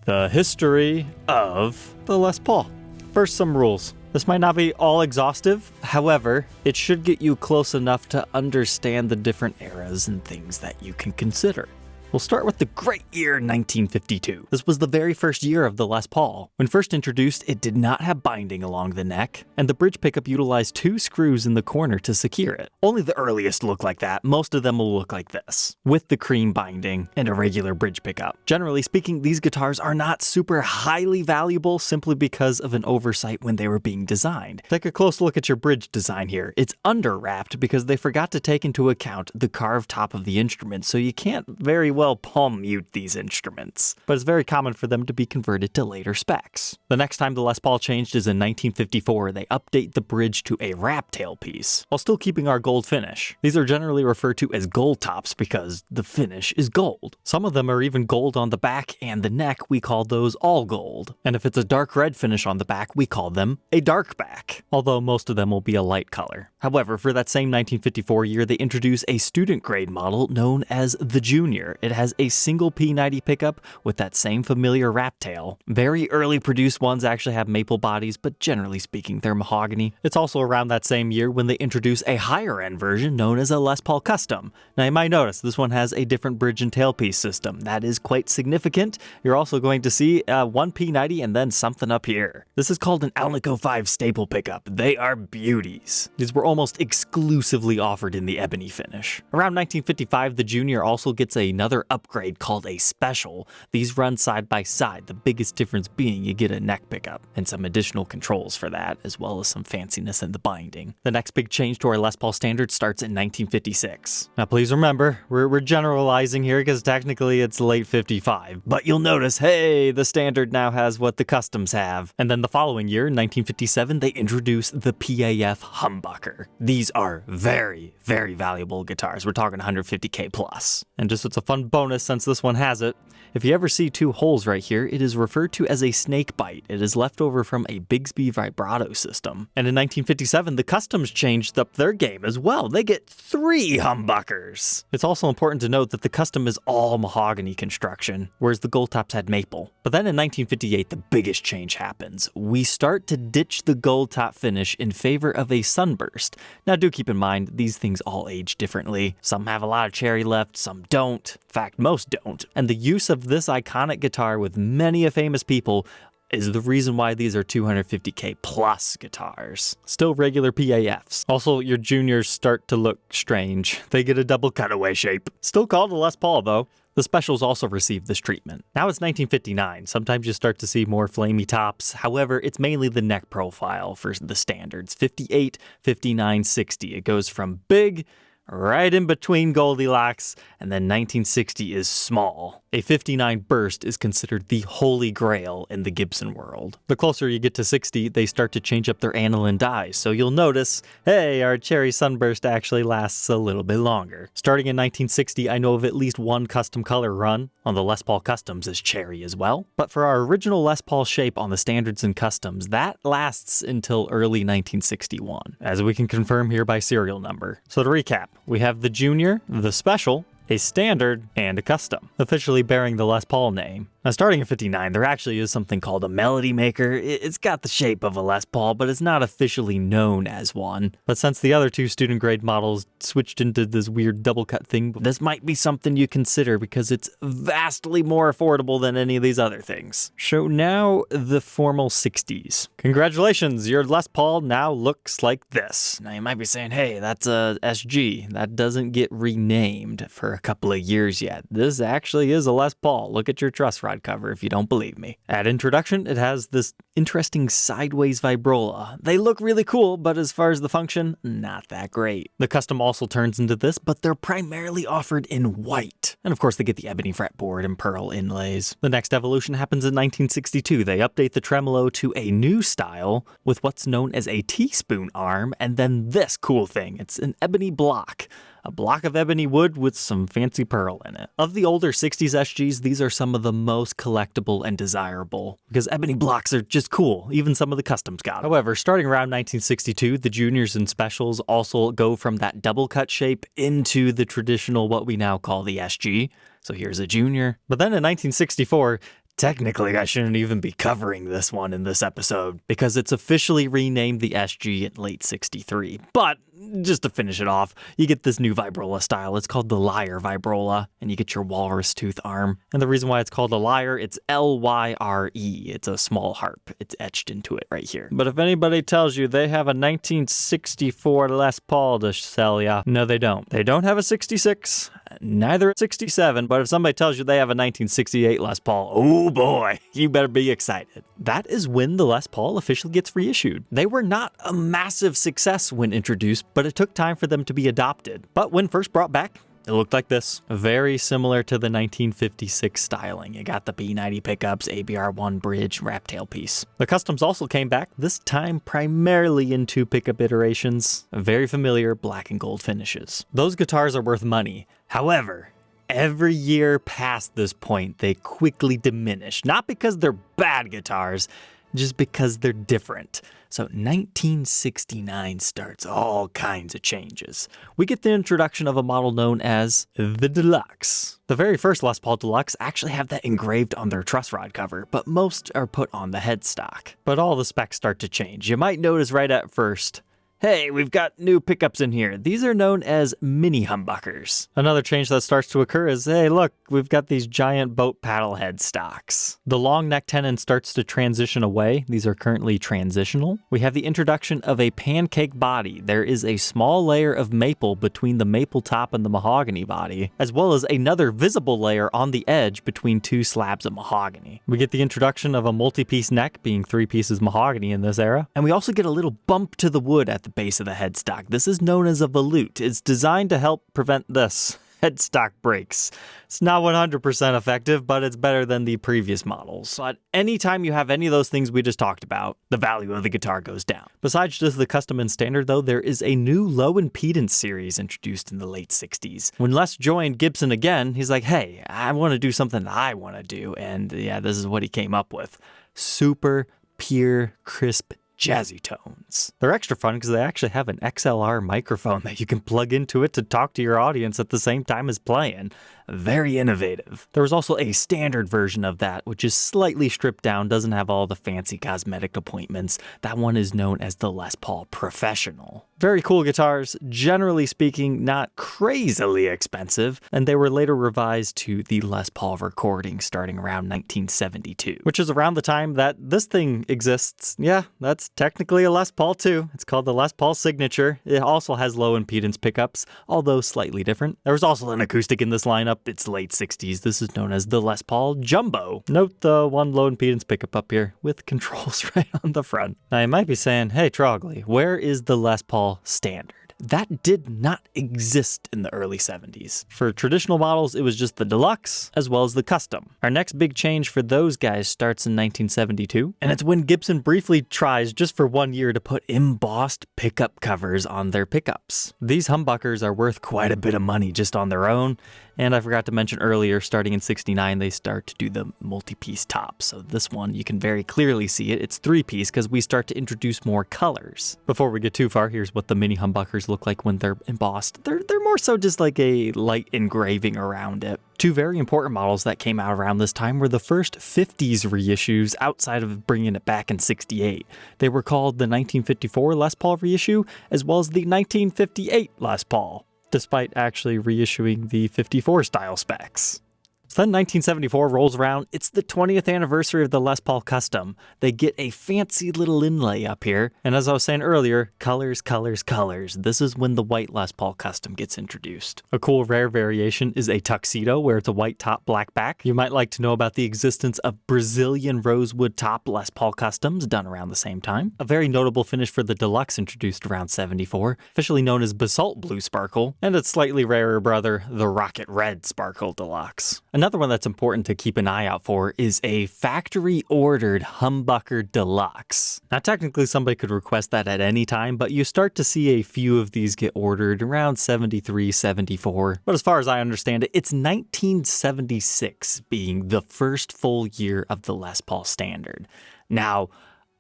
The history of the Les Paul. First, some rules. This might not be all exhaustive, however, it should get you close enough to understand the different eras and things that you can consider. We'll start with the great year 1952. This was the very first year of the Les Paul. When first introduced, it did not have binding along the neck, and the bridge pickup utilized 2 screws in the corner to secure it. Only the earliest look like that. Most of them will look like this, with the cream binding and a regular bridge pickup. Generally speaking, these guitars are not super highly valuable simply because of an oversight when they were being designed. Take a close look at your bridge design here. It's under-wrapped because they forgot to take into account the carved top of the instrument, so you can't very well palm mute these instruments, but it's very common for them to be converted to later specs. The next time the Les Paul changed is in 1954. They update the bridge to a wrap tailpiece, while still keeping our gold finish. These are generally referred to as gold tops because the finish is gold. Some of them are even gold on the back and the neck. We call those all gold. And if it's a dark red finish on the back, we call them a dark back, although most of them will be a light color. However, for that same 1954 year, they introduce a student grade model known as the Junior. It has a single P90 pickup with that same familiar wrap tail. Very early produced ones actually have maple bodies, but generally speaking, they're mahogany. It's also around that same year when they introduce a higher end version known as a Les Paul Custom. Now you might notice this one has a different bridge and tailpiece system. That is quite significant. You're also going to see one P90 and then something up here. This is called an Alnico 5 staple pickup. They are beauties. These were almost exclusively offered in the ebony finish. Around 1955, the Junior also gets another upgrade called a Special. These run side by side, the biggest difference being you get a neck pickup and some additional controls for that, as well as some fanciness in the binding. The next big change to our Les Paul standard starts in 1956. Now please remember, we're generalizing here because technically it's late 55, but you'll notice, hey, the standard now has what the customs have. And then the following year, in 1957, they introduce the PAF humbucker. These are very, very valuable guitars. We're talking 150K plus. And just it's a fun bonus since this one has it. If you ever see 2 holes right here, it is referred to as a snake bite. It is left over from a Bigsby vibrato system. And in 1957, the customs changed up their game as well. They get 3 humbuckers. It's also important to note that the custom is all mahogany construction, whereas the gold tops had maple. But then in 1958, the biggest change happens. We start to ditch the gold top finish in favor of a sunburst. Now do keep in mind, these things all age differently. Some have a lot of cherry left, some don't. In fact, most don't. And the use of this iconic guitar with many famous people is the reason why these are 250K plus guitars. Still regular PAFs. Also, your Juniors start to look strange. They get a double cutaway shape. Still called a Les Paul though. The Specials also received this treatment. Now it's 1959. Sometimes you start to see more flamey tops. However, it's mainly the neck profile for the standards. 58, 59, 60. It goes from big right in between Goldilocks, and then 1960 is small. A 59 burst is considered the holy grail in the Gibson world. The closer you get to 60, they start to change up their aniline dyes, so you'll notice, hey, our cherry sunburst actually lasts a little bit longer. Starting in 1960, I know of at least one custom color run on the Les Paul Customs is cherry as well. But for our original Les Paul shape on the standards and customs, that lasts until early 1961, as we can confirm here by serial number. So to recap, we have the Junior, the Special, a Standard, and a Custom, officially bearing the Les Paul name. Now starting in 59, there actually is something called a Melody Maker. It's got the shape of a Les Paul, but it's not officially known as one. But since the other 2 student grade models switched into this weird double cut thing, this might be something you consider because it's vastly more affordable than any of these other things. So now the formal 60s. Congratulations, your Les Paul now looks like this. Now you might be saying, hey, that's a SG. That doesn't get renamed for a couple of years yet. This actually is a Les Paul. Look at your truss rod cover if you don't believe me. At introduction, it has this interesting sideways vibrola. They look really cool, but as far as the function, not that great. The Custom also turns into this, but they're primarily offered in white. And of course, they get the ebony fretboard and pearl inlays. The next evolution happens in 1962. They update the tremolo to a new style with what's known as a teaspoon arm, and then this cool thing. It's an ebony block. A block of ebony wood with some fancy pearl in it. Of the older 60s SGs, these are some of the most collectible and desirable, because ebony blocks are just cool. Even some of the customs got them. However, starting around 1962, the Juniors and Specials also go from that double cut shape into the traditional, what we now call the SG. So here's a Junior. But then in 1964, Technically, I shouldn't even be covering this one in this episode because it's officially renamed the SG in late 63. But just to finish it off, you get this new vibrola style. It's called the lyre vibrola, and you get your walrus tooth arm. And the reason why it's called a lyre, it's Lyre. It's a small harp. It's etched into it right here. But if anybody tells you they have a 1964 Les Paul to sell ya, no, they don't. They don't have a 66, neither a 67, but if somebody tells you they have a 1968 Les Paul, oh boy, you better be excited. That is when the Les Paul officially gets reissued. They were not a massive success when introduced, but it took time for them to be adopted. But when first brought back, it looked like this. Very similar to the 1956 styling. You got the B90 pickups, ABR1 bridge, wrap tailpiece. The customs also came back, this time primarily in 2 pickup iterations. Very familiar black and gold finishes. Those guitars are worth money. However, every year past this point, they quickly diminish. Not because they're bad guitars, just because they're different. So 1969 starts all kinds of changes. We get the introduction of a model known as the Deluxe. The very first Les Paul Deluxe actually have that engraved on their truss rod cover, but most are put on the headstock. But all the specs start to change. You might notice right at first, hey, we've got new pickups in here. These are known as mini humbuckers. Another change that starts to occur is, hey, look, we've got these giant boat paddle head stocks. The long neck tenon starts to transition away. These are currently transitional. We have the introduction of a pancake body. There is a small layer of maple between the maple top and the mahogany body, as well as another visible layer on the edge between 2 slabs of mahogany. We get the introduction of a multi-piece neck, being 3 pieces mahogany in this era. And we also get a little bump to the wood at the base of the headstock. This is known as a volute. It's designed to help prevent this. Headstock breaks. It's not 100% effective, but it's better than the previous models. But anytime you have any of those things we just talked about, the value of the guitar goes down. Besides just the custom and standard though, there is a new low impedance series introduced in the late 60s. When Les joined Gibson again, he's like, hey, I want to do something that I want to do. And yeah, this is what he came up with. Super pure, crisp, jazzy tones. They're extra fun because they actually have an XLR microphone that you can plug into it to talk to your audience at the same time as playing. Very innovative. There was also a standard version of that, which is slightly stripped down, doesn't have all the fancy cosmetic appointments. That one is known as the Les Paul Professional. Very cool guitars, generally speaking, not crazily expensive, and they were later revised to the Les Paul recording starting around 1972, which is around the time that this thing exists. Yeah, that's technically a Les Paul too. It's called the Les Paul Signature. It also has low impedance pickups, although slightly different. There was also an acoustic in this lineup. It's late 60s. This is known as the Les Paul Jumbo. Note the one low impedance pickup up here with controls right on the front. Now you might be saying, hey Trogly, where is the Les Paul Standard? That did not exist in the early 70s. For traditional models, it was just the Deluxe as well as the Custom. Our next big change for those guys starts in 1972, and it's when Gibson briefly tries just for 1 year to put embossed pickup covers on their pickups. These humbuckers are worth quite a bit of money just on their own, and I forgot to mention earlier, starting in 69, they start to do the multi-piece tops. So this one, you can very clearly see it. It's 3-piece because we start to introduce more colors. Before we get too far, here's what the mini humbuckers look like when they're embossed. They're more so just like a light engraving around it. 2 very important models that came out around this time were the first 50s reissues outside of bringing it back in 68. They were called the 1954 Les Paul reissue as well as the 1958 Les Paul, despite actually reissuing the 54 style specs. So then 1974 rolls around. It's the 20th anniversary of the Les Paul Custom. They get a fancy little inlay up here. And as I was saying earlier, colors, colors, colors. This is when the white Les Paul Custom gets introduced. A cool rare variation is a tuxedo where it's a white top, black back. You might like to know about the existence of Brazilian rosewood top Les Paul Customs done around the same time. A very notable finish for the Deluxe introduced around 74, officially known as Basalt Blue Sparkle, and its slightly rarer brother, the Rocket Red Sparkle Deluxe. Another one that's important to keep an eye out for is a factory-ordered humbucker deluxe. Now, technically, somebody could request that at any time, but you start to see a few of these get ordered around 73, 74. But as far as I understand it, it's 1976 being the first full year of the Les Paul Standard. Now,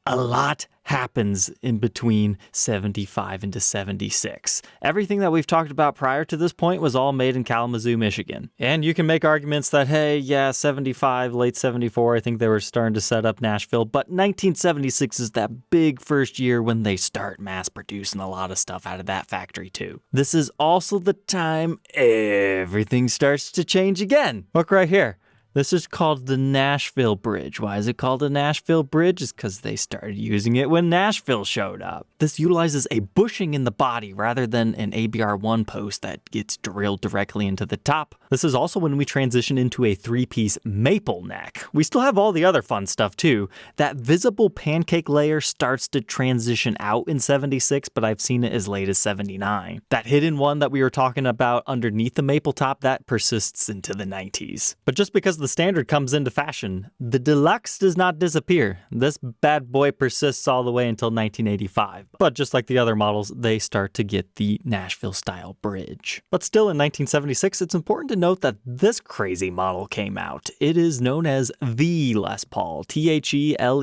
a lot happens in between 75 into 76. Everything that we've talked about prior to this point was all made in Kalamazoo, Michigan. And you can make arguments that, hey, yeah, 75, late 74, I think they were starting to set up Nashville, but 1976 is that big first year when they start mass producing a lot of stuff out of that factory too. This is also the time everything starts to change again. Look right here. This is called the Nashville Bridge. Why is it called the Nashville Bridge? It's because they started using it when Nashville showed up. This utilizes a bushing in the body rather than an ABR1 post that gets drilled directly into the top. This is also when we transition into a 3-piece maple neck. We still have all the other fun stuff too. That visible pancake layer starts to transition out in 76, but I've seen it as late as 79. That hidden one that we were talking about underneath the maple top, that persists into the 90s. But just because the standard comes into fashion, the deluxe does not disappear. This bad boy persists all the way until 1985. But just like the other models, they start to get the Nashville style bridge. But still in 1976, it's important to note that this crazy model came out. It is known as the Les Paul, THELESPAUL.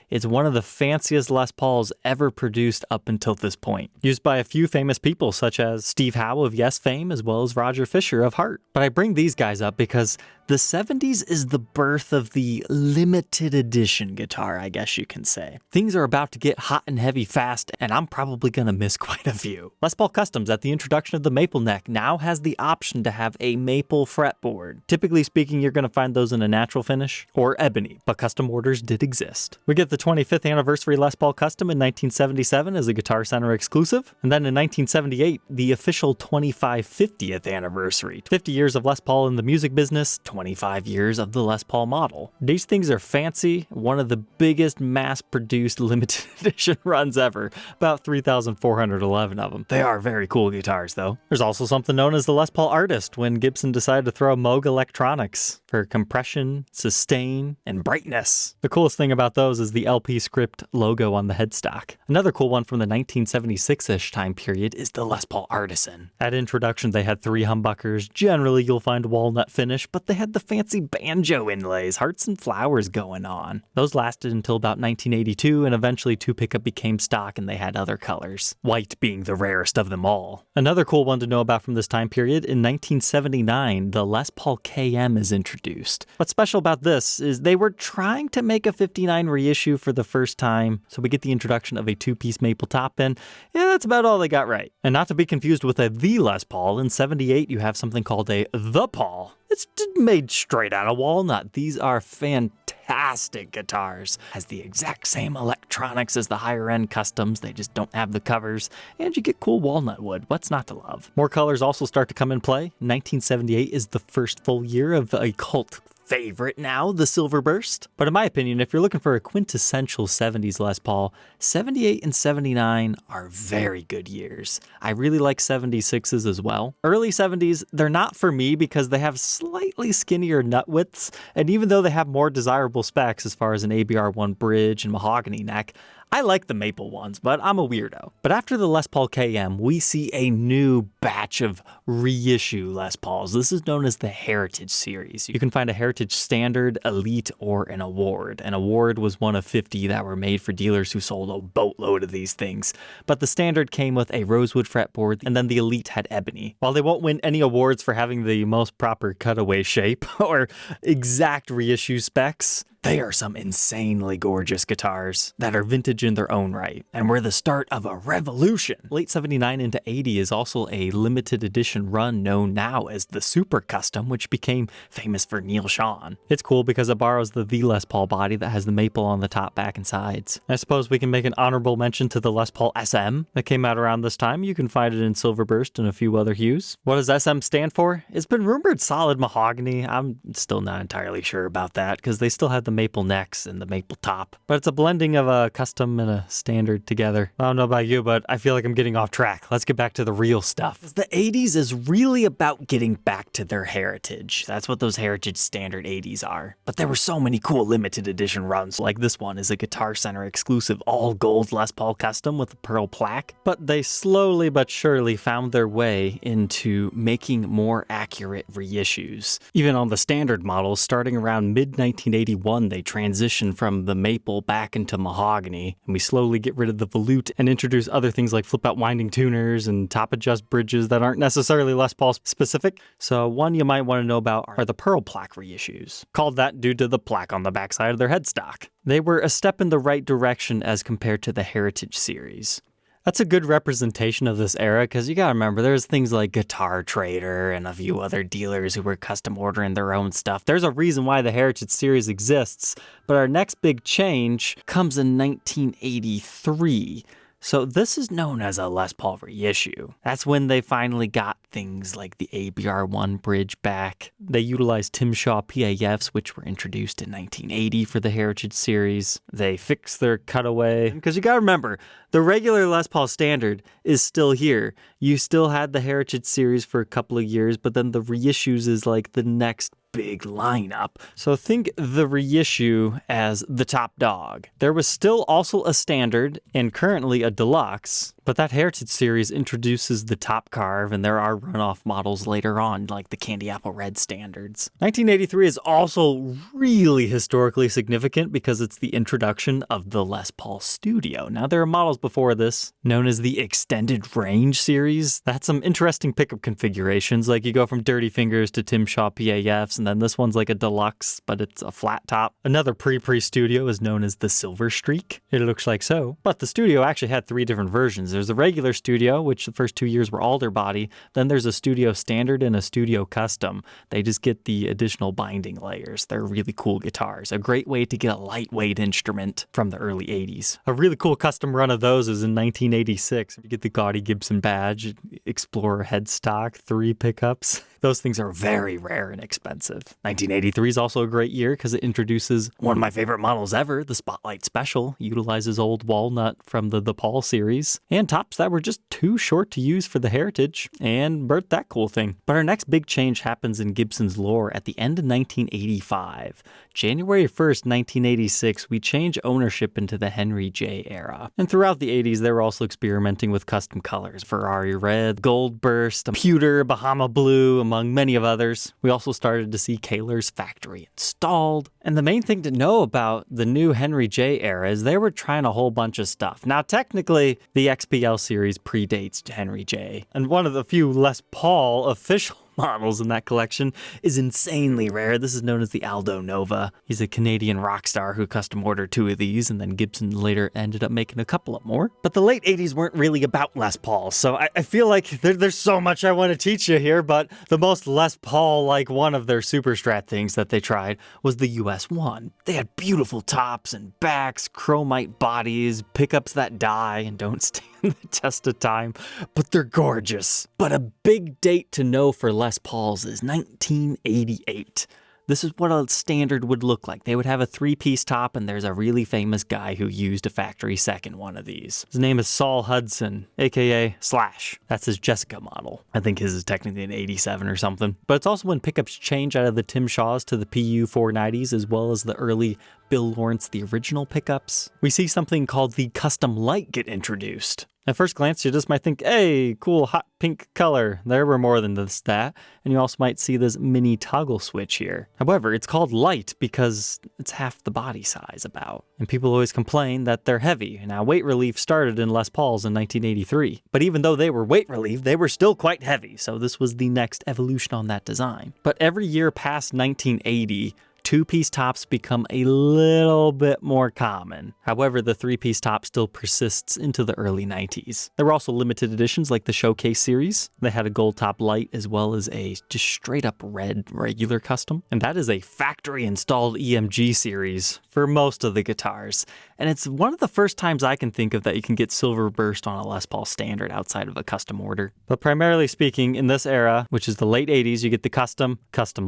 It's one of the fanciest Les Pauls ever produced up until this point. Used by a few famous people such as Steve Howe of Yes fame as well as Roger Fisher of Heart. But I bring these guys up because the 70s is the birth of the limited edition guitar, I guess you can say. Things are about to get hot and heavy fast, and I'm probably gonna miss quite a few. Les Paul Customs, at the introduction of the maple neck, now has the option to have a maple fretboard. Typically speaking, you're gonna find those in a natural finish or ebony, but custom orders did exist. We get the 25th anniversary Les Paul Custom in 1977 as a Guitar Center exclusive, and then in 1978, the official 50th anniversary. 50 years of Les Paul in the music business, 25 years of the Les Paul model. These things are fancy, one of the biggest mass-produced limited edition runs ever, about 3,411 of them. They are very cool guitars though. There's also something known as the Les Paul Artist when Gibson decided to throw Moog Electronics for compression, sustain, and brightness. The coolest thing about those is the LP script logo on the headstock. Another cool one from the 1976-ish time period is the Les Paul Artisan. At introduction they had 3 humbuckers. Generally you'll find walnut finish, but they had the fancy banjo inlays, hearts and flowers going on. Those lasted until about 1982, and eventually 2 pickup became stock and they had other colors, white being the rarest of them all. Another cool one to know about from this time period, in 1979, the Les Paul KM is introduced. What's special about this is they were trying to make a 59 reissue for the first time, so we get the introduction of a 2-piece maple top, and yeah, that's about all they got right. And not to be confused with a The Les Paul, in 78 you have something called a The Paul. It's made straight out of walnut. These are fantastic guitars. Has the exact same electronics as the higher end customs, they just don't have the covers, and you get cool walnut wood. What's not to love? More colors also start to come in play. 1978 is the first full year of a cult favorite now, the Silver Burst. But in my opinion, if you're looking for a quintessential 70s Les Paul, 78 and 79 are very good years. I really like 76s as well. Early 70s, they're not for me because they have slightly skinnier nut widths, and even though they have more desirable specs as far as an ABR1 bridge and mahogany neck, I like the maple ones, but I'm a weirdo. But after the Les Paul KM, we see a new batch of reissue Les Pauls. This is known as the Heritage Series. You can find a Heritage Standard, Elite, or an Award. An Award was one of 50 that were made for dealers who sold a boatload of these things. But the Standard came with a rosewood fretboard, and then the Elite had ebony. While they won't win any awards for having the most proper cutaway shape or exact reissue specs, they are some insanely gorgeous guitars that are vintage in their own right, and were the start of a revolution. Late 79 into 80 is also a limited edition run known now as the Super Custom, which became famous for Neil Schon. It's cool because it borrows the Les Paul body that has the maple on the top, back, and sides. I suppose we can make an honorable mention to the Les Paul SM that came out around this time. You can find it in Silver Burst and a few other hues. What does SM stand for? It's been rumored solid mahogany. I'm still not entirely sure about that because they still had the maple necks and the maple top, but it's a blending of a custom and a standard together. I don't know about you, but I feel like I'm getting off track. Let's get back to the real stuff. The 80s is really about getting back to their heritage. That's what those Heritage Standard 80s are. But there were so many cool limited edition runs, like this one is a Guitar Center exclusive all gold Les Paul Custom with a pearl plaque. But they slowly but surely found their way into making more accurate reissues. Even on the standard models, starting around mid-1981, 81, they transition from the maple back into mahogany, and we slowly get rid of the volute and introduce other things like flip-out winding tuners and top-adjust bridges that aren't necessarily Les Paul specific. So one you might want to know about are the pearl plaque reissues, called that due to the plaque on the backside of their headstock. They were a step in the right direction as compared to the Heritage series. That's a good representation of this era because you gotta remember there's things like Guitar Trader and a few other dealers who were custom ordering their own stuff. There's a reason why the Heritage series exists, but our next big change comes in 1983. So this is known as a Les Paul reissue. That's when they finally got things like the ABR1 bridge back. They utilized Tim Shaw PAFs, which were introduced in 1980 for the Heritage series. They fixed their cutaway. Because you gotta remember, the regular Les Paul standard is still here. You still had the Heritage series for a couple of years, but then the reissues is like the next big lineup. So think the reissue as the top dog. There was still also a standard and currently a deluxe, but that Heritage series introduces the top carve and there are runoff models later on like the Candy Apple Red standards. 1983 is also really historically significant because it's the introduction of the Les Paul Studio. Now there are models before this known as the Extended Range series. That's some interesting pickup configurations, like you go from Dirty Fingers to Tim Shaw PAFs, and then this one's like a deluxe, but it's a flat top. Another pre-studio is known as the Silver Streak. It looks like so. But the Studio actually had 3 different versions. There's a regular Studio, which the first 2 years were alder body. Then there's a Studio Standard and a Studio Custom. They just get the additional binding layers. They're really cool guitars. A great way to get a lightweight instrument from the early 80s. A really cool custom run of those is in 1986. You get the gaudy Gibson badge, Explorer headstock, 3 pickups. Those things are very rare and expensive. 1983 is also a great year because it introduces one of my favorite models ever, the Spotlight Special. Utilizes old walnut from the Paul series, and tops that were just too short to use for the Heritage, and birthed that cool thing. But our next big change happens in Gibson's lore at the end of 1985. January 1st, 1986, we change ownership into the Henry J era. And throughout the 80s, they were also experimenting with custom colors. Ferrari Red, Gold Burst, Pewter, Bahama Blue, among many of others. We also started to see Kaler's factory installed. And the main thing to know about the new Henry J era is they were trying a whole bunch of stuff. Now, technically, the XPL series predates Henry J. And one of the few Les Paul official models in that collection is insanely rare. This is known as the Aldo Nova. He's a Canadian rock star who custom ordered 2 of these, and then Gibson later ended up making a couple of more. But the late 80s weren't really about Les Paul, so I feel like there's so much I want to teach you here, but the most Les Paul-like one of their Super Strat things that they tried was the US-1. They had beautiful tops and backs, chromite bodies, pickups that die and don't stand the test of time, but they're gorgeous. But a big date to know for Les Pauls is 1988. This is what a standard would look like. They would have a 3-piece top, and there's a really famous guy who used a factory second one of these. His name is Saul Hudson, aka Slash. That's his Jessica model. I think his is technically an 87 or something. But it's also when pickups change out of the Tim Shaws to the PU 490s, as well as the early Bill Lawrence, the original pickups. We see something called the Custom Light get introduced. At first glance, you just might think, hey, cool hot pink color. There were more than that. And you also might see this mini toggle switch here. However, it's called light because it's half the body size about. And people always complain that they're heavy. Now, weight relief started in Les Pauls in 1983. But even though they were weight relief, they were still quite heavy. So this was the next evolution on that design. But every year past 1980, 2-piece tops become a little bit more common. However, the 3-piece top still persists into the early 90s. There were also limited editions like the Showcase series. They had a gold top light as well as a just straight up red regular custom. And that is a factory installed EMG series for most of the guitars. And it's one of the first times I can think of that you can get silver burst on a Les Paul standard outside of a custom order. But primarily speaking, in this era, which is the late 80s, you get the custom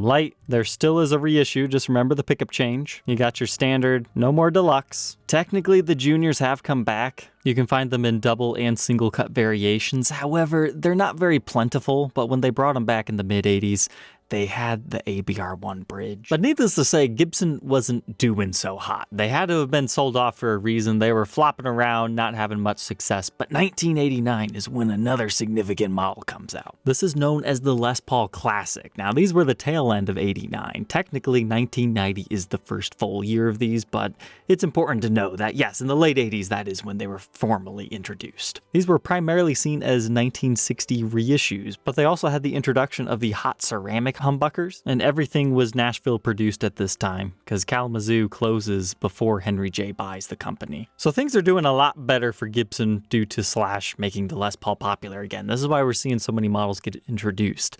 light. There still is a reissue, just remember the pickup change. You got your standard, no more deluxe. Technically, the juniors have come back. You can find them in double and single cut variations. However, they're not very plentiful, but when they brought them back in the mid 80s, they had the ABR1 bridge. But needless to say, Gibson wasn't doing so hot. They had to have been sold off for a reason. They were flopping around, not having much success. But 1989 is when another significant model comes out. This is known as the Les Paul Classic. Now, these were the tail end of 89. Technically, 1990 is the first full year of these, but it's important to know that, yes, in the late 80s, that is when they were formally introduced. These were primarily seen as 1960 reissues, but they also had the introduction of the hot ceramic humbuckers, and everything was Nashville produced at this time, because Kalamazoo closes before Henry J buys the company. So things are doing a lot better for Gibson due to Slash making the Les Paul popular again. This is why we're seeing so many models get introduced.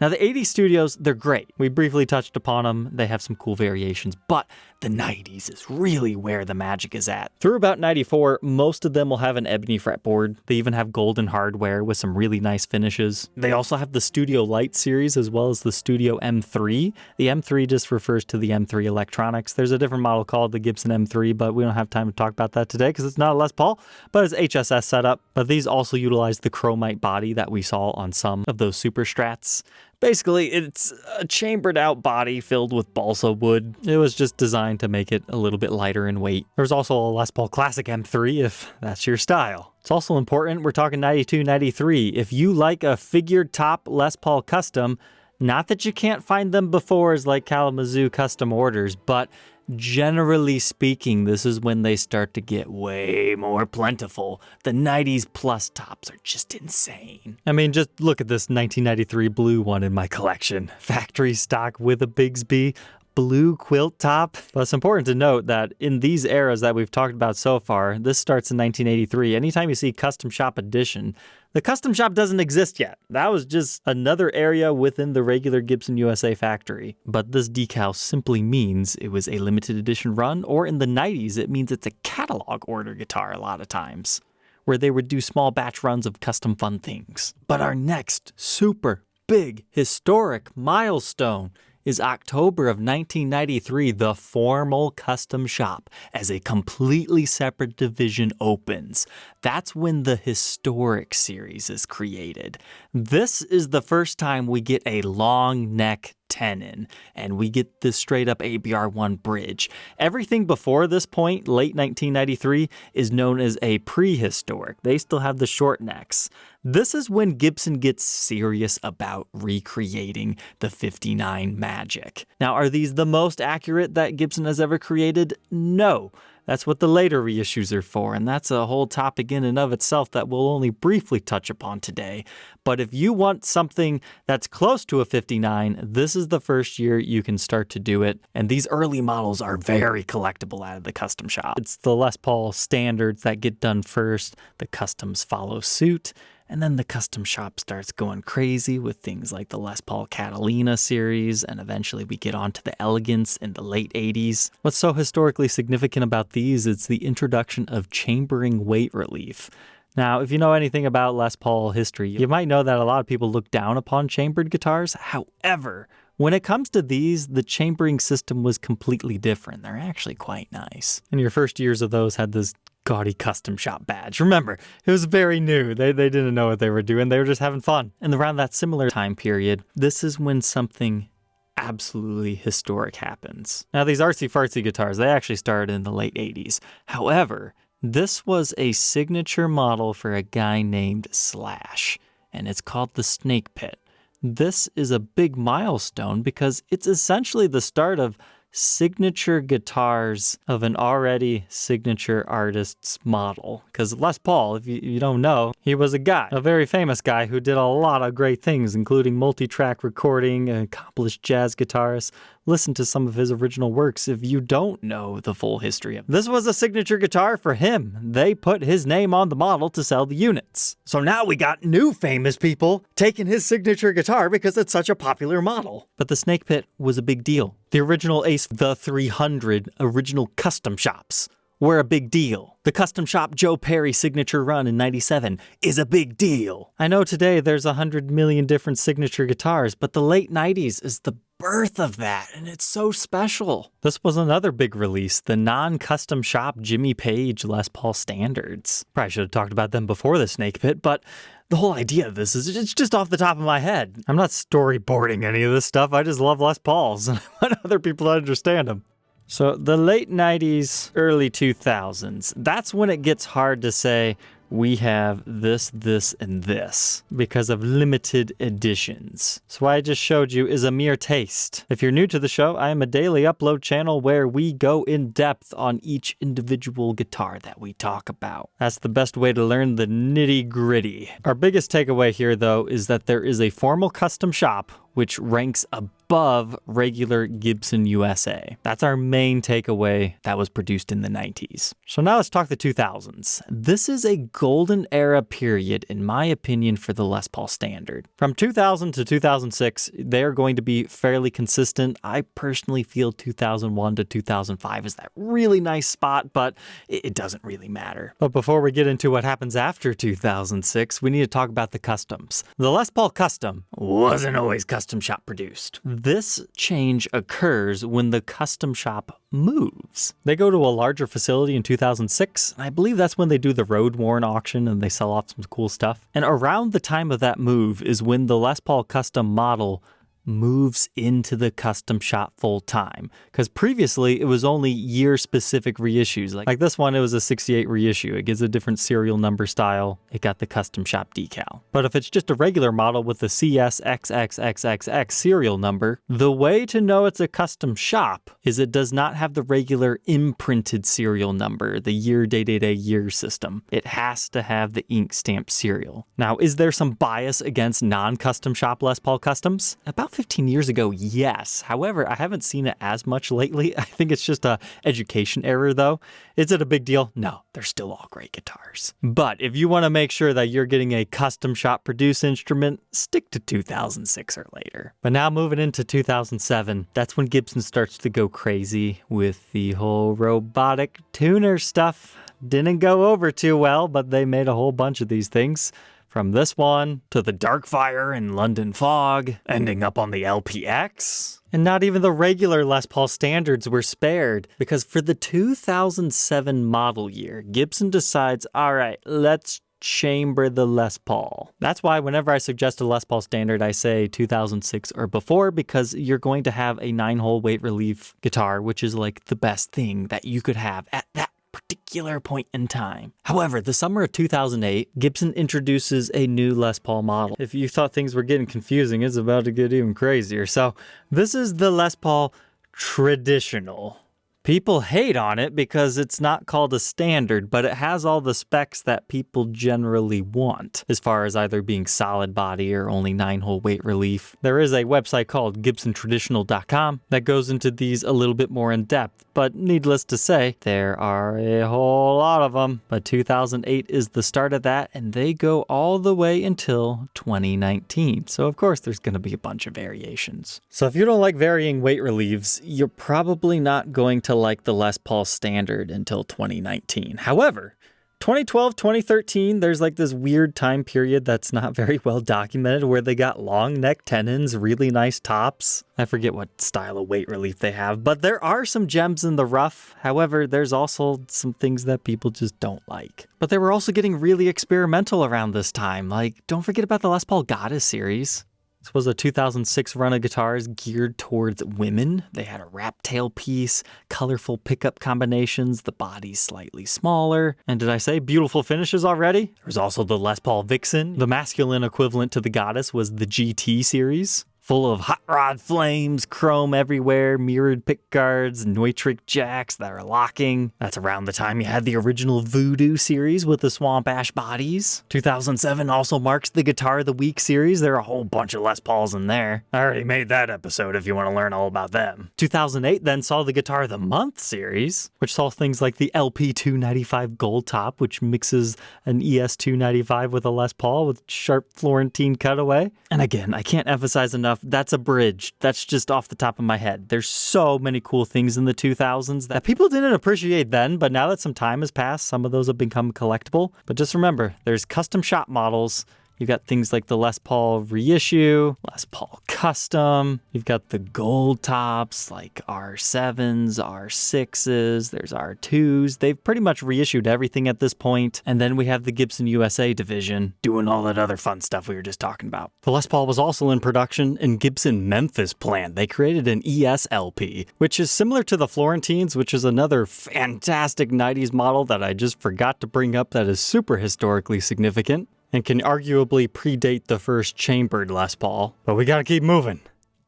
Now, the 80s studios, they're great. We briefly touched upon them. They have some cool variations, but the 90s is really where the magic is at. Through about 94, most of them will have an ebony fretboard. They even have golden hardware with some really nice finishes. They also have the Studio Light series as well as the Studio M3. The M3 just refers to the M3 electronics. There's a different model called the Gibson M3, but we don't have time to talk about that today because it's not a Les Paul, but it's HSS setup. But these also utilize the chromite body that we saw on some of those Super Strats. Basically, it's a chambered out body filled with balsa wood. It was just designed to make it a little bit lighter in weight. There's also a Les Paul Classic M3 if that's your style. It's also important, we're talking 92, 93. If you like a figured top Les Paul custom, not that you can't find them befores like Kalamazoo custom orders, but generally speaking, this is when they start to get way more plentiful. The 90s plus tops are just insane. I mean, just look at this 1993 blue one in my collection. Factory stock with a Bigsby blue quilt top. But it's important to note that in these eras that we've talked about so far, this starts in 1983. Anytime you see Custom Shop Edition, the Custom Shop doesn't exist yet. That was just another area within the regular Gibson USA factory. But this decal simply means it was a limited edition run, or in the 90s, it means it's a catalog order guitar a lot of times, where they would do small batch runs of custom fun things. But our next super big historic milestone is October of 1993, the formal custom shop as a completely separate division opens. That's when the historic series is created. This is the first time we get a long neck tenon, and we get this straight up ABR1 bridge. Everything before this point, late 1993, is known as a prehistoric. They still have the short necks. This is when Gibson gets serious about recreating the 59 magic. Now, are these the most accurate that Gibson has ever created? No. That's what the later reissues are for, and that's a whole topic in and of itself that we'll only briefly touch upon today. But if you want something that's close to a 59, this is the first year you can start to do it. And these early models are very collectible out of the custom shop. It's the Les Paul standards that get done first, the customs follow suit, and then the custom shop starts going crazy with things like the Les Paul Catalina series, and eventually we get onto the Elegance in the late 80s. What's so historically significant about these is the introduction of chambering weight relief. Now, if you know anything about Les Paul history, you might know that a lot of people look down upon chambered guitars. However, when it comes to these, the chambering system was completely different. They're actually quite nice. And your first years of those had this gaudy custom shop badge. Remember, it was very new. They didn't know what they were doing. They were just having fun. And around that similar time period, this is when something absolutely historic happens. Now, these artsy-fartsy guitars, they actually started in the late 80s. However, this was a signature model for a guy named Slash, and it's called the Snake Pit. This is a big milestone because it's essentially the start of signature guitars of an already signature artist's model. Because Les Paul, if you don't know, he was a very famous guy who did a lot of great things, including multi-track recording, an accomplished jazz guitarist. Listen to some of his original works if you don't know the full history of it. This was a signature guitar for him. They put his name on the model to sell the units. So now we got new famous people taking his signature guitar because it's such a popular model. But the Snake Pit was a big deal. The original Ace, the 300 original custom shops were a big deal. The custom shop Joe Perry signature run in 97 is a big deal. I know today there's 100 million different signature guitars, but the late 90s is the birth of that, and it's so special. This was another big release, the non-custom shop Jimmy Page Les Paul standards. Probably should have talked about them before the Snake Pit, but the whole idea of this is it's just off the top of my head. I'm not storyboarding any of this stuff. I just love Les Pauls and I want other people to understand them. So the late 90s, early 2000s, that's when it gets hard to say we have this, this, and this because of limited editions. So what I just showed you is a mere taste. If you're new to the show, I am a daily upload channel where we go in depth on each individual guitar that we talk about. That's the best way to learn the nitty gritty. Our biggest takeaway here though is that there is a formal custom shop which ranks above regular Gibson USA. That's our main takeaway that was produced in the 90s. So now let's talk the 2000s. This is a golden era period, in my opinion, for the Les Paul Standard. From 2000 to 2006, they're going to be fairly consistent. I personally feel 2001 to 2005 is that really nice spot, but it doesn't really matter. But before we get into what happens after 2006, we need to talk about the customs. The Les Paul Custom wasn't always custom shop produced. This change occurs when the custom shop moves. They go to a larger facility in 2006, and I believe that's when they do the road worn auction and they sell off some cool stuff. And around the time of that move is when the Les Paul Custom model moves into the custom shop full time. Because previously it was only year specific reissues. Like this one, it was a 68 reissue. It gives a different serial number style. It got the custom shop decal. But if it's just a regular model with the CSXXXXX serial number, the way to know it's a custom shop is it does not have the regular imprinted serial number, the year, day, year system. It has to have the ink stamp serial. Now, is there some bias against non-custom shop Les Paul Customs? About 15 years ago, yes. However, I haven't seen it as much lately. I think it's just a education error though. Is it a big deal? No, they're still all great guitars. But if you want to make sure that you're getting a custom shop produced instrument, stick to 2006 or later. But now moving into 2007, that's when Gibson starts to go crazy with the whole robotic tuner stuff. Didn't go over too well, but they made a whole bunch of these things. From this one to the Darkfire and London Fog, ending up on the LPX. And not even the regular Les Paul standards were spared, because for the 2007 model year, Gibson decides, all right, let's chamber the Les Paul. That's why whenever I suggest a Les Paul standard, I say 2006 or before, because you're going to have a 9-hole weight relief guitar, which is like the best thing that you could have at that particular point in time. However, the summer of 2008, Gibson introduces a new Les Paul model. If you thought things were getting confusing, it's about to get even crazier. So this is the Les Paul Traditional. People hate on it because it's not called a standard, but it has all the specs that people generally want, as far as either being solid body or only 9-hole weight relief. There is a website called GibsonTraditional.com that goes into these a little bit more in depth, but needless to say, there are a whole lot of them. But 2008 is the start of that, and they go all the way until 2019. So of course there's going to be a bunch of variations. So if you don't like varying weight reliefs, you're probably not going to like the Les Paul standard until 2019. However, 2012, 2013, there's like this weird time period that's not very well documented where they got long neck tenons, really nice tops. I forget what style of weight relief they have, but there are some gems in the rough. However, there's also some things that people just don't like. But they were also getting really experimental around this time. Like, don't forget about the Les Paul Goddess series. This was a 2006 run of guitars geared towards women. They had a wrap tailpiece, colorful pickup combinations, the body's slightly smaller. And did I say beautiful finishes already? There's also the Les Paul Vixen. The masculine equivalent to the Goddess was the GT series. Full of hot rod flames, chrome everywhere, mirrored pickguards, Neutrik jacks that are locking. That's around the time you had the original Voodoo series with the Swamp Ash bodies. 2007 also marks the Guitar of the Week series. There are a whole bunch of Les Pauls in there. I already made that episode if you want to learn all about them. 2008 then saw the Guitar of the Month series, which saw things like the LP 295 Gold Top, which mixes an ES 295 with a Les Paul with sharp Florentine cutaway. And again, I can't emphasize enough, that's a bridge. That's just off the top of my head. There's so many cool things in the 2000s that people didn't appreciate then, but now that some time has passed, some of those have become collectible. But just remember, there's custom shop models You've got things like the Les Paul reissue, Les Paul custom. You've got the gold tops like R7s, R6s, there's R2s. They've pretty much reissued everything at this point. And then we have the Gibson USA division doing all that other fun stuff we were just talking about. The Les Paul was also in production in Gibson Memphis plant. They created an ESLP, which is similar to the Florentines, which is another fantastic 90s model that I just forgot to bring up that is super historically significant and can arguably predate the first chambered Les Paul. But we gotta keep moving.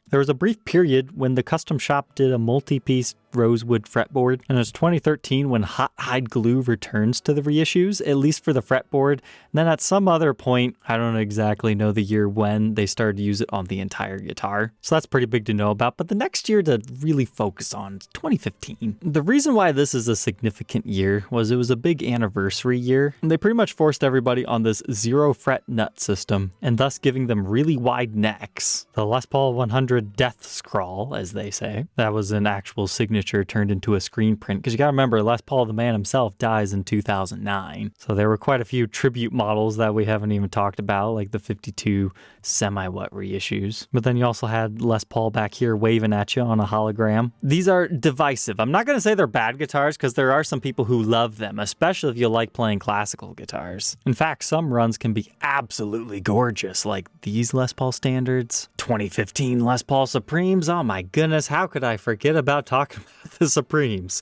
There was a brief period when the custom shop did a multi-piece rosewood fretboard, and it was 2013 when hot hide glue returns to the reissues, at least for the fretboard. And then at some other point, I don't exactly know the year when, they started to use it on the entire guitar. So that's pretty big to know about. But the next year to really focus on is 2015. The reason why this is a significant year was it was a big anniversary year, and they pretty much forced everybody on this 0 fret nut system, and thus giving them really wide necks. The Les Paul 100 Death Scrawl, as they say, that was an actual signature turned into a screen print, because you gotta remember Les Paul the man himself dies in 2009, so there were quite a few tribute models that we haven't even talked about, like the 52 semi-wet reissues. But then you also had Les Paul back here waving at you on a hologram. These are divisive. I'm not gonna say they're bad guitars, because there are some people who love them, especially if you like playing classical guitars. In fact, some runs can be absolutely gorgeous, like these Les Paul standards, 2015 Les Paul Supremes. Oh my goodness, how could I forget about talking about the Supremes?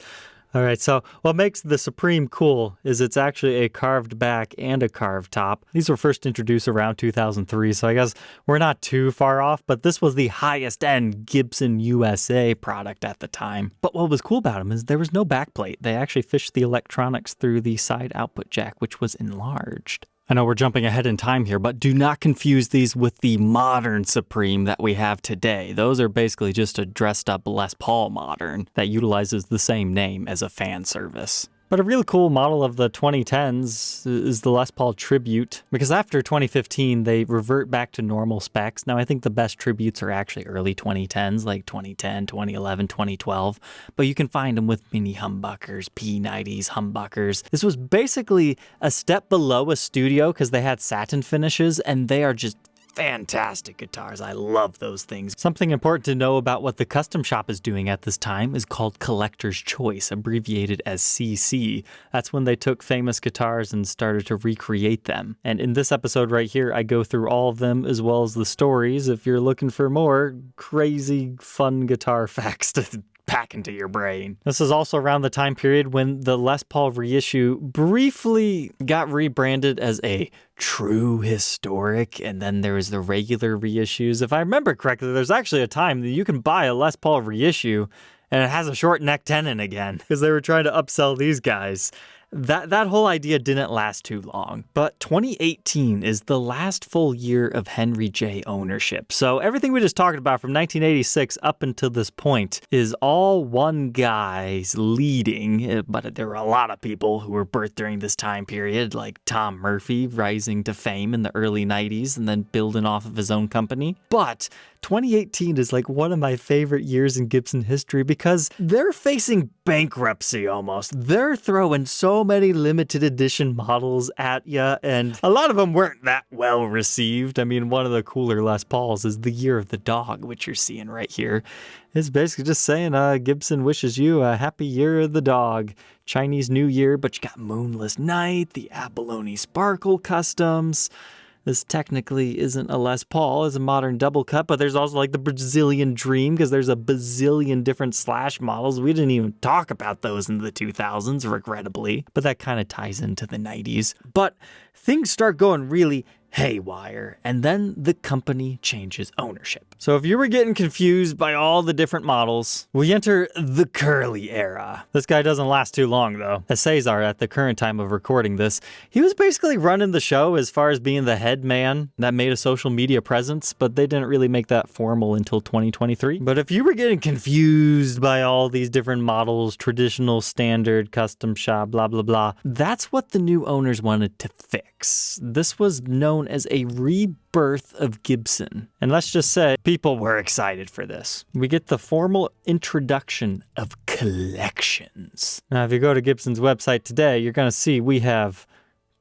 All right, so what makes the Supreme cool is it's actually a carved back and a carved top. These were first introduced around 2003, so I guess we're not too far off, but this was the highest end Gibson USA product at the time. But what was cool about them is there was no backplate. They actually fished the electronics through the side output jack, which was enlarged. I know we're jumping ahead in time here, but do not confuse these with the modern Supreme that we have today. Those are basically just a dressed up Les Paul modern that utilizes the same name as a fan service. But a really cool model of the 2010s is the Les Paul Tribute, because after 2015, they revert back to normal specs. Now, I think the best tributes are actually early 2010s, like 2010, 2011, 2012, but you can find them with mini humbuckers, P90s, humbuckers. This was basically a step below a studio because they had satin finishes, and they are just fantastic guitars. I love those things. Something important to know about what the custom shop is doing at this time is called Collector's Choice, abbreviated as CC. That's when they took famous guitars and started to recreate them. And in this episode right here, I go through all of them as well as the stories if you're looking for more crazy, fun guitar facts to pack into your brain. This is also around the time period when the Les Paul reissue briefly got rebranded as a true historic, and then there was the regular reissues. If I remember correctly, there's actually a time that you can buy a Les Paul reissue and it has a short neck tenon again, because they were trying to upsell these guys. That whole idea didn't last too long, but 2018 is the last full year of Henry J ownership. So everything we just talked about from 1986 up until this point is all one guy's leading, but there were a lot of people who were birthed during this time period, like Tom Murphy rising to fame in the early 90s and then building off of his own company. But 2018 is like one of my favorite years in Gibson history because they're facing bankruptcy almost. They're throwing so many limited edition models at you, and a lot of them weren't that well received. I mean, one of the cooler Les Pauls is the Year of the Dog, which you're seeing right here. It's basically just saying Gibson wishes you a happy Year of the Dog. Chinese New Year, but you got Moonless Night, the Abalone Sparkle Customs. This technically isn't a Les Paul, it's a modern double cut, but there's also like the Brazilian Dream, because there's a bazillion different slash models. We didn't even talk about those in the 2000s, regrettably, but that kind of ties into the 90s. But things start going really haywire, and then the company changes ownership. So if you were getting confused by all the different models, we enter the Curly era. This guy doesn't last too long though. As Cesar, at the current time of recording this, he was basically running the show as far as being the head man that made a social media presence, but they didn't really make that formal until 2023. But if you were getting confused by all these different models, traditional, standard, custom shop, blah, blah, blah, that's what the new owners wanted to fix. This was known as a rebirth of Gibson. And let's just say people were excited for this. We get the formal introduction of collections. Now, if you go to Gibson's website today, you're going to see we have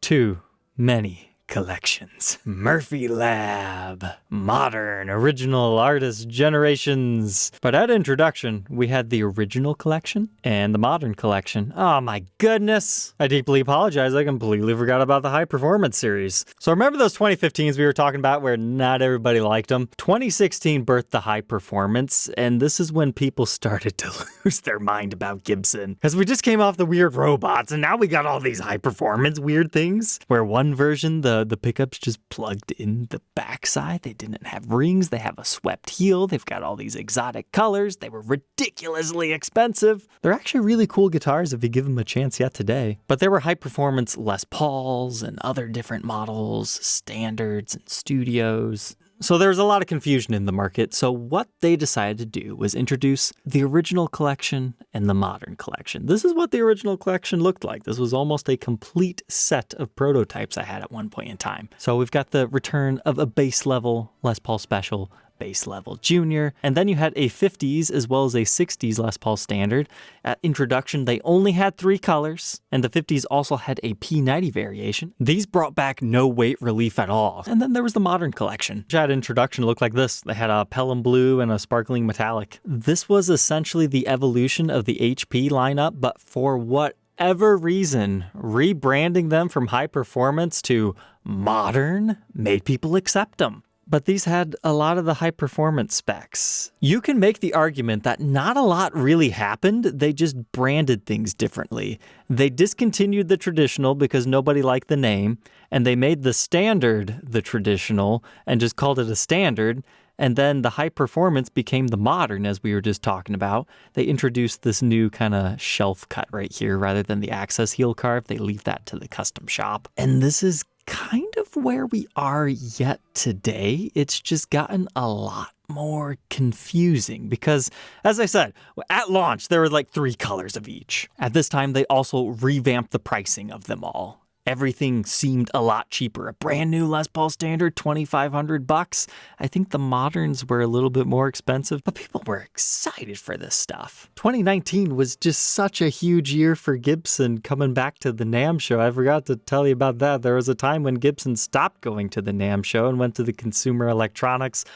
too many collections. Murphy Lab, modern, original artist generations. But at introduction, we had the original collection and the modern collection. Oh my goodness. I deeply apologize. I completely forgot about the high performance series. So remember those 2015s we were talking about where not everybody liked them? 2016 birthed the high performance, and this is when people started to lose their mind about Gibson. Because we just came off the weird robots, and now we got all these high performance weird things where one version, the pickups just plugged in the backside. They didn't have rings. They have a swept heel. They've got all these exotic colors. They were ridiculously expensive. They're actually really cool guitars if you give them a chance yet today. But there were high performance Les Pauls and other different models, standards and studios. So there was a lot of confusion in the market, so what they decided to do was introduce the original collection and the modern collection. This is what the original collection looked like. This was almost a complete set of prototypes I had at one point in time. So we've got the return of a base level Les Paul Special, base level junior, and then you had a 50s as well as a 60s Les Paul standard. At introduction, they only had 3 colors, and the 50s also had a P90 variation. These brought back no weight relief at all. And then there was the modern collection, which at introduction looked like this. They had a Pelham blue and a sparkling metallic. This was essentially the evolution of the HP lineup, but for whatever reason, rebranding them from high performance to modern made people accept them. But these had a lot of the high performance specs. You can make the argument that not a lot really happened, they just branded things differently. They discontinued the traditional because nobody liked the name, and they made the standard the traditional and just called it a standard, and then the high performance became the modern, as we were just talking about. They introduced this new kind of shelf cut right here rather than the access heel carve. They leave that to the custom shop. And this is kind of where we are yet today. It's just gotten a lot more confusing because, as I said, at launch, there were like 3 colors of each. At this time, they also revamped the pricing of them all. Everything seemed a lot cheaper. A brand new Les Paul standard, $2,500. I think the moderns were a little bit more expensive, but people were excited for this stuff. 2019 was just such a huge year for Gibson coming back to the NAMM show. I forgot to tell you about that. There was a time when Gibson stopped going to the NAMM show and went to the Consumer Electronics.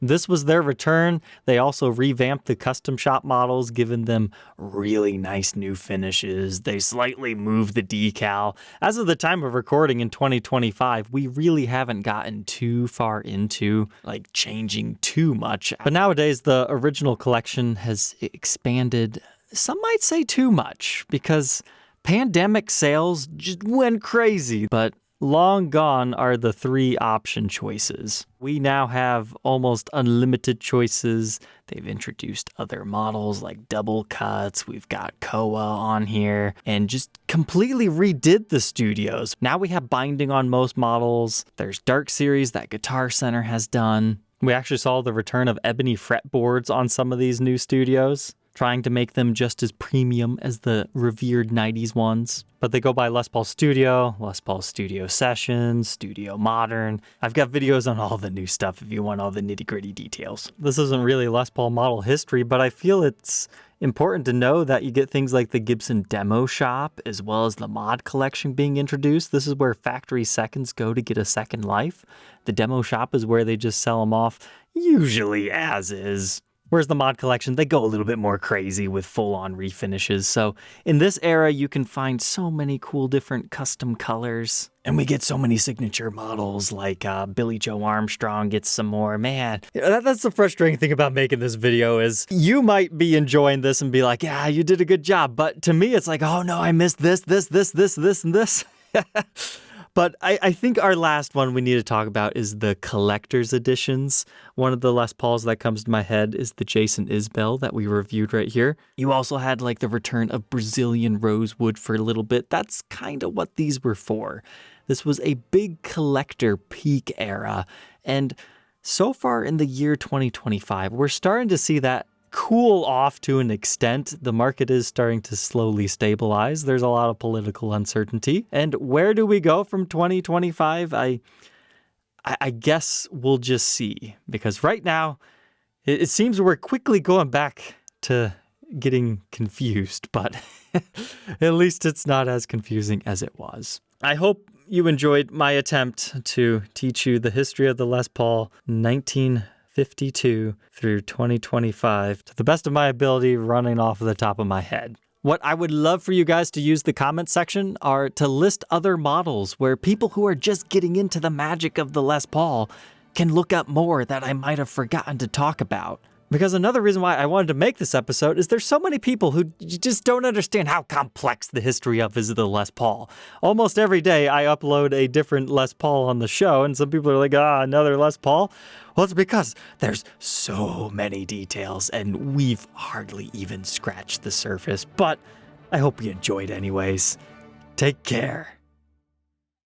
This was their return. They also revamped the custom shop models, giving them really nice new finishes. They slightly moved the decal. As of the time of recording in 2025, we really haven't gotten too far into like changing too much. But nowadays, the original collection has expanded, some might say too much, because pandemic sales just went crazy. But long gone are the 3 option choices. We now have almost unlimited choices. They've introduced other models like double cuts. We've got Koa on here and just completely redid the studios. Now we have binding on most models. There's Dark Series that Guitar Center has done. We actually saw the return of ebony fretboards on some of these new studios, trying to make them just as premium as the revered 90s ones. But they go by Les Paul Studio Sessions, Studio Modern. I've got videos on all the new stuff if you want all the nitty-gritty details. This isn't really Les Paul model history, but I feel it's important to know that you get things like the Gibson Demo Shop as well as the mod collection being introduced. This is where factory seconds go to get a second life. The Demo Shop is where they just sell them off, usually as is. Whereas the mod collection, they go a little bit more crazy with full-on refinishes. So in this era, you can find so many cool different custom colors. And we get so many signature models like Billy Joe Armstrong gets some more. Man, that's the frustrating thing about making this video is you might be enjoying this and be like, yeah, you did a good job. But to me, it's like, oh no, I missed this, and this. But I think our last one we need to talk about is the collector's editions. One of the Les Pauls that comes to my head is the Jason Isbell that we reviewed right here. You also had like the return of Brazilian rosewood for a little bit. That's kind of what these were for. This was a big collector peak era. And so far in the year 2025, we're starting to see that cool off to an extent. The market is starting to slowly stabilize. There's a lot of political uncertainty. And where do we go from 2025? I guess we'll just see. Because right now, it seems we're quickly going back to getting confused. But at least it's not as confusing as it was. I hope you enjoyed my attempt to teach you the history of the Les Paul 1952 through 2025 to the best of my ability, running off the top of my head. What I would love for you guys to use the comment section are to list other models where people who are just getting into the magic of the Les Paul can look up more that I might have forgotten to talk about. Because another reason why I wanted to make this episode is there's so many people who just don't understand how complex the history of is the Les Paul. Almost every day I upload a different Les Paul on the show, and some people are like, another Les Paul? Well, it's because there's so many details, and we've hardly even scratched the surface. But I hope you enjoyed anyways. Take care.